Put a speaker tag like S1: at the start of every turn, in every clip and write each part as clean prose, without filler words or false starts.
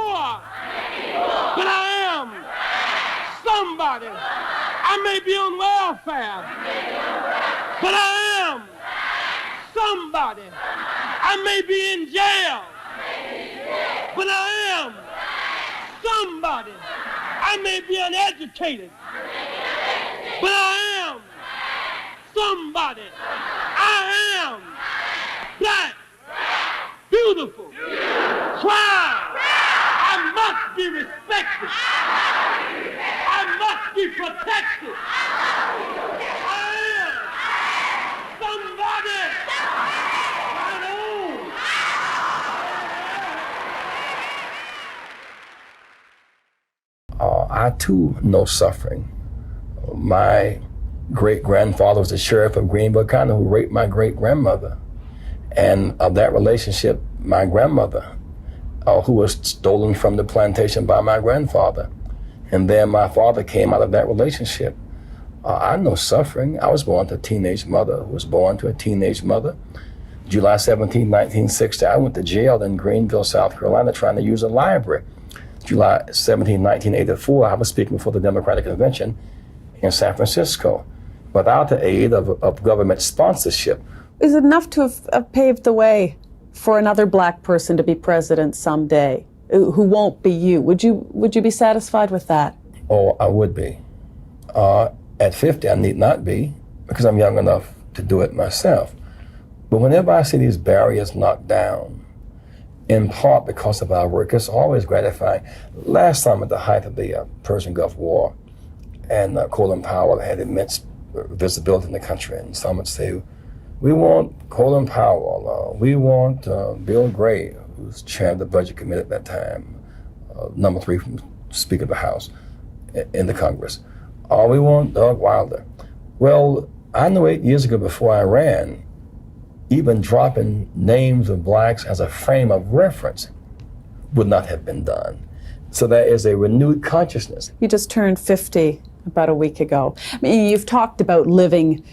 S1: poor, but I am somebody. I may be on welfare, but I am somebody. I may be in jail, but I am somebody. I may be uneducated, but I am somebody. I am black, beautiful, proud. I must be respected. I must be protected. I am somebody. I know.
S2: I too know suffering. My great-grandfather was the sheriff of Greenville County who raped my great-grandmother. And of that relationship, my grandmother, who was stolen from the plantation by my grandfather. And then my father came out of that relationship. I know suffering. I was born to a teenage mother who was born to a teenage mother. July 17, 1960, I went to jail in Greenville, South Carolina, trying to use a library. July 17, 1984, I was speaking before the Democratic Convention in San Francisco without the aid of government sponsorship.
S3: Is it enough to have paved the way for another black person to be president someday who won't be you? Would you be satisfied with that?
S2: Oh, I would be. At 50, I need not be, because I'm young enough to do it myself. But whenever I see these barriers knocked down, in part because of our work, it's always gratifying. Last time at the height of the Persian Gulf War, and Colin Powell had immense visibility in the country, and some would say, we want Colin Powell, we want Bill Gray, who was chair of the Budget Committee at that time, number 3 from Speaker of the House in the Congress. We want Doug Wilder. Well, I knew 8 years ago before I ran, even dropping names of blacks as a frame of reference would not have been done. So there is a renewed consciousness.
S3: You just turned 50 about a week ago. I mean, you've talked about living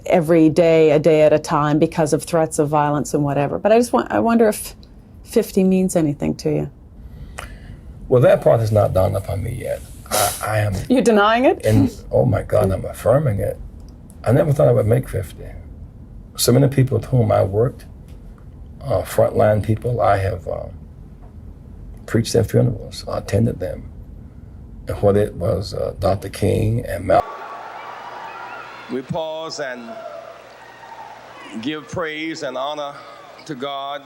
S3: every day, a day at a time, because of threats of violence and whatever. But I wonder if 50 means anything to you.
S2: Well, that part has not dawned upon me yet. I am.
S3: You're denying it?
S2: And oh my God, I'm affirming it. I never thought I would make 50. So many people with whom I worked, frontline people, I have preached their funerals, attended them. And whether it was Dr. King and Malcolm.
S4: We pause and give praise and honor to God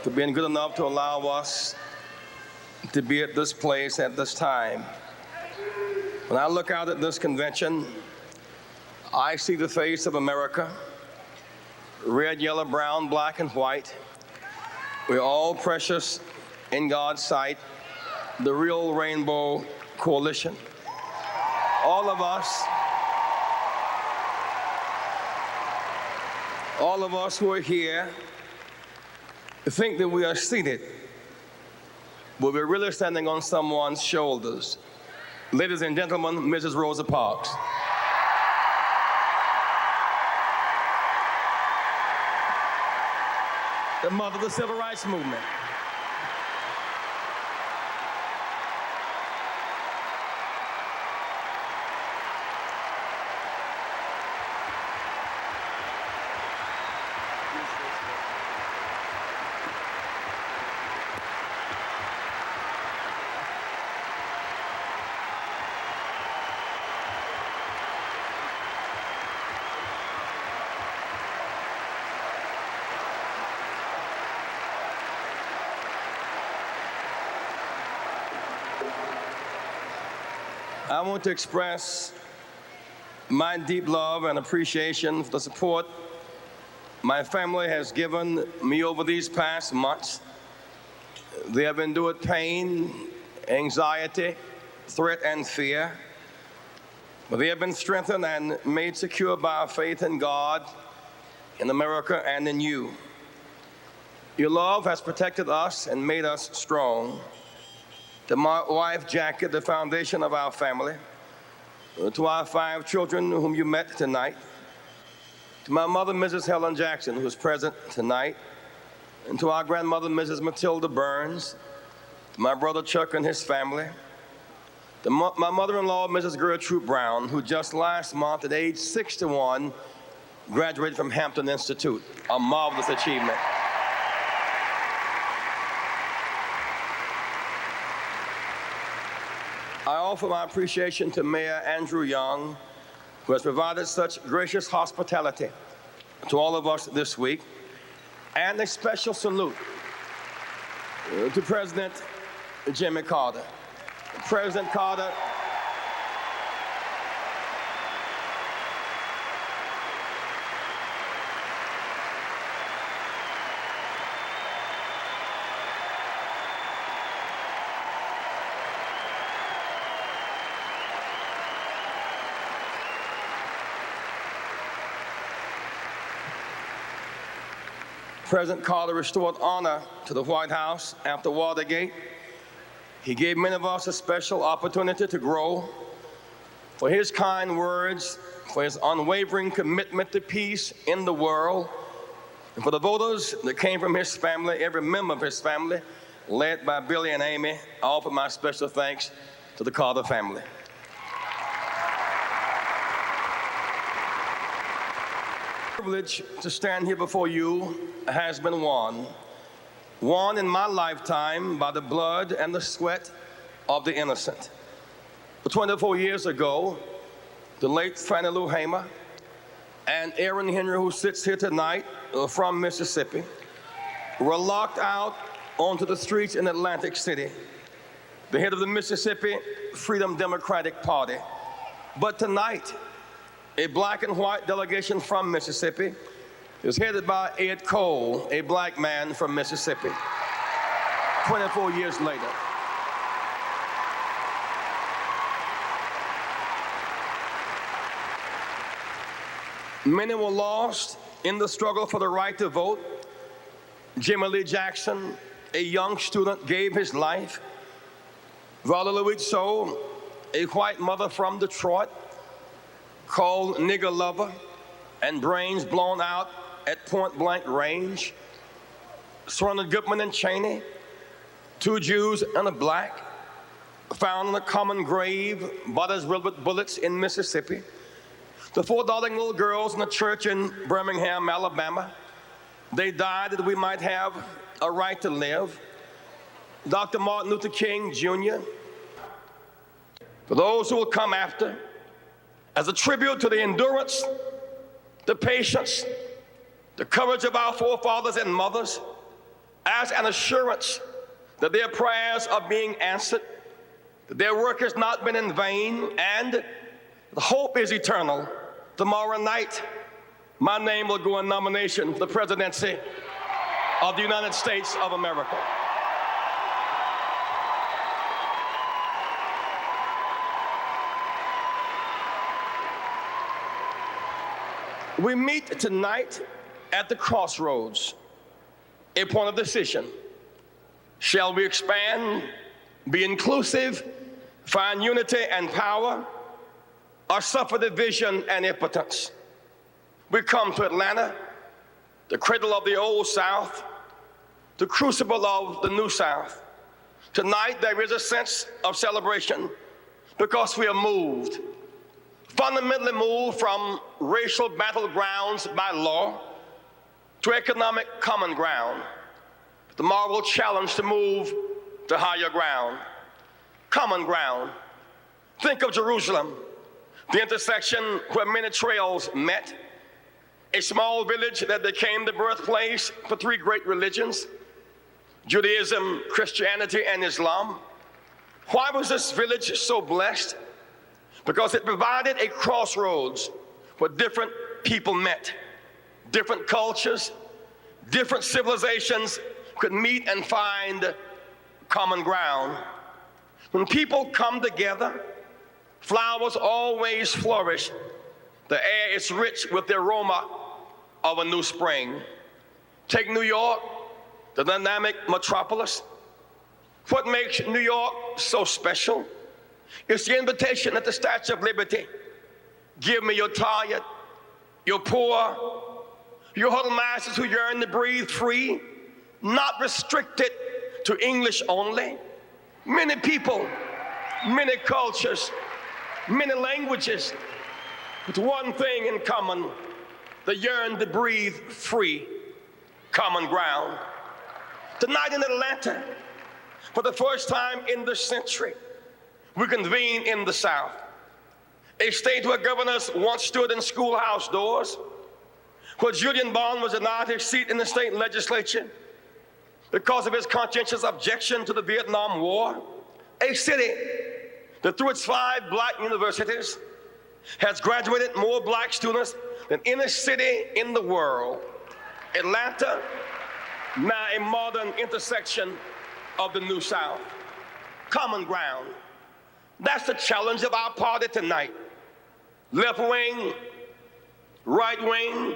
S4: for being good enough to allow us to be at this place at this time. When I look out at this convention, I see the face of America, red, yellow, brown, black, and white. We're all precious in God's sight, the real Rainbow Coalition. All of us who are here think that we are seated, but we're really standing on someone's shoulders. Ladies and gentlemen, Mrs. Rosa Parks. The mother of the Civil Rights Movement. I want to express my deep love and appreciation for the support my family has given me over these past months. They have endured pain, anxiety, threat, and fear, but they have been strengthened and made secure by our faith in God, in America, and in you. Your love has protected us and made us strong. To my wife, Jackie, the foundation of our family. To our 5 children whom you met tonight. To my mother, Mrs. Helen Jackson, who is present tonight. And to our grandmother, Mrs. Matilda Burns. my brother Chuck and his family, my mother-in-law, Mrs. Gertrude Brown, who just last month at age 61 graduated from Hampton Institute, a marvelous achievement. I offer my appreciation to Mayor Andrew Young, who has provided such gracious hospitality to all of us this week, and a special salute to President Jimmy Carter. President Carter, President Carter restored honor to the White House after Watergate. He gave many of us a special opportunity to grow. For his kind words, for his unwavering commitment to peace in the world, and for the voters that came from his family, every member of his family, led by Billy and Amy, I offer my special thanks to the Carter family. The privilege to stand here before you has been won in my lifetime by the blood and the sweat of the innocent. 24 years ago, the late Fannie Lou Hamer and Aaron Henry, who sits here tonight from Mississippi, were locked out onto the streets in Atlantic City, the head of the Mississippi Freedom Democratic Party. But tonight, a black and white delegation from Mississippi is headed by Ed Cole, a black man from Mississippi, 24 years later. Many were lost in the struggle for the right to vote. Jimmy Lee Jackson, a young student, gave his life. Vala Luizzo, a white mother from Detroit, called nigger lover and brains blown out at point-blank range. Surrounded Goodman and Cheney, two Jews and a black, found in a common grave, bodies riddled with bullets in Mississippi. The four darling little girls in a church in Birmingham, Alabama, they died that we might have a right to live. Dr. Martin Luther King, Jr., for those who will come after, as a tribute to the endurance, the patience, the courage of our forefathers and mothers, as an assurance that their prayers are being answered, that their work has not been in vain, and the hope is eternal. Tomorrow night, my name will go in nomination for the presidency of the United States of America. We meet tonight at the crossroads, a point of decision. Shall we expand, be inclusive, find unity and power, or suffer division and impotence? We come to Atlanta, the cradle of the old South, the crucible of the new South. Tonight there is a sense of celebration because we are moved, fundamentally moved from racial battlegrounds by law to economic common ground. The moral challenge to move to higher ground, common ground. Think of Jerusalem, the intersection where many trails met, a small village that became the birthplace for three great religions, Judaism, Christianity, and Islam. Why was this village so blessed? Because it provided a crossroads where different people met, different cultures, different civilizations could meet and find common ground. When people come together, flowers always flourish. The air is rich with the aroma of a new spring. Take New York, the dynamic metropolis. What makes New York so special? It's the invitation at the Statue of Liberty. Give me your tired, your poor, your huddled masses who yearn to breathe free, not restricted to English only, Many people, many cultures, many languages, with one thing in common: they yearn to breathe free, common ground. Tonight in Atlanta, for the first time in this century, we convene in the South, a state where governors once stood in schoolhouse doors, where Julian Bond was denied his seat in the state legislature because of his conscientious objection to the Vietnam War, a city that through its 5 black universities has graduated more black students than any city in the world. Atlanta, now a modern intersection of the New South. Common ground. That's the challenge of our party tonight. Left wing, right wing.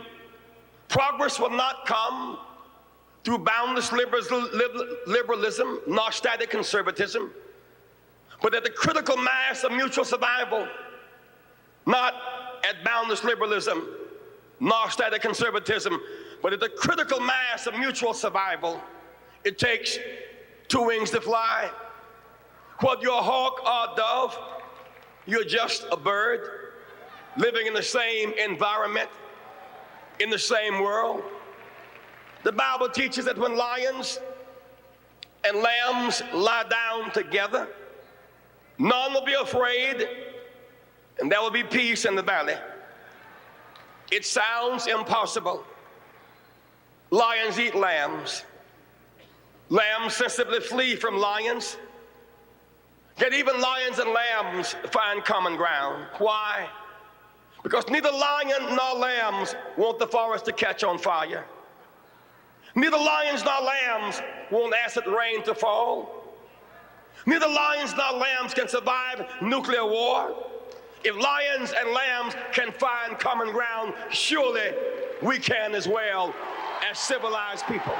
S4: Progress will not come through boundless liberalism, nor static conservatism, but at the critical mass of mutual survival, not at boundless liberalism, nor static conservatism, but at the critical mass of mutual survival. It takes 2 wings to fly. Whether you're a hawk or a dove, you're just a bird living in the same environment, in the same world. The Bible teaches that when lions and lambs lie down together, none will be afraid, and there will be peace in the valley. It sounds impossible. Lions eat lambs. Lambs sensibly flee from lions. Yet even lions and lambs find common ground. Why? Because neither lion nor lambs want the forest to catch on fire. Neither lions nor lambs want acid rain to fall. Neither lions nor lambs can survive nuclear war. If lions and lambs can find common ground, surely we can as well as civilized people.